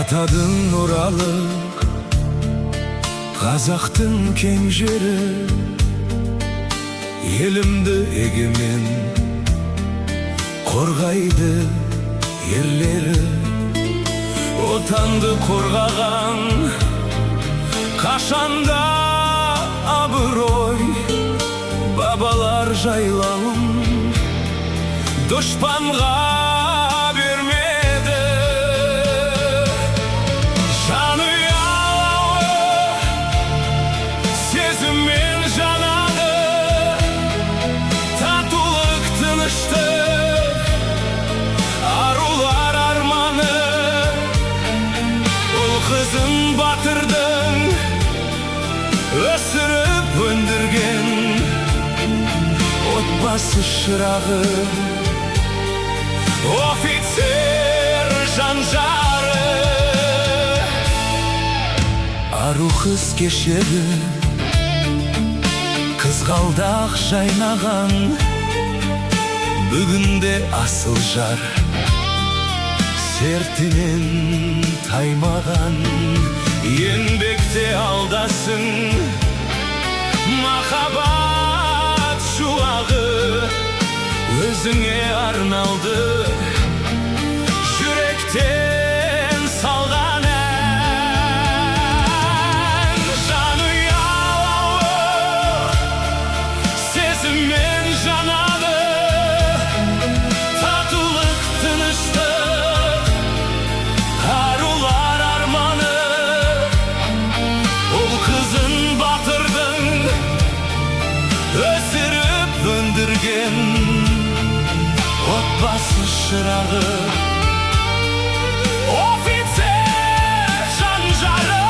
атадың нұралы, қазақтың кең жері, елімді егемен қорғайды ерлері. Отанды қорғаған қашанда абырой, бабалар жайлауын дұшпанға бермеді. Жанұялы сезіммен жанады, татулық тыныштық, арулар арманы. Ұл қызын батырдың өсіріп өндірген отбасы шырағы, офицер жан-жары. Ару қыз кешегі қызғалдақ жайнаған, бүгінде асыл жар сертінен таймаған. Еңбекте алдасын махаббат шуағы, өзіңе арналды жүректен салған ән. Жанұялы сезіммен жанады, татулық тыныштық, арулар арманы. Ұл қызын батырдың өсіріп өндірген отбасы шырағы, офицер жан-жары.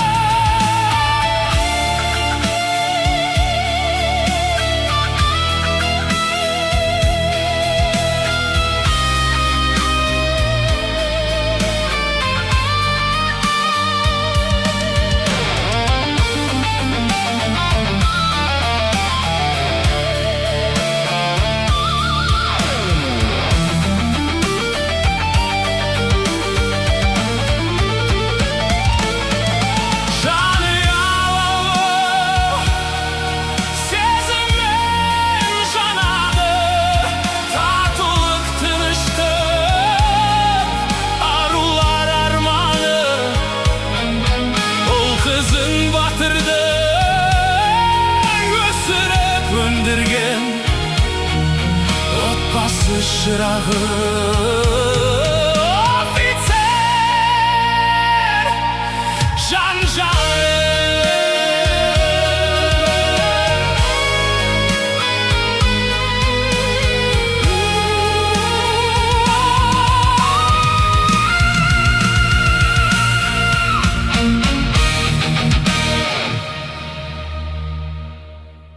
Отбасы шырағы.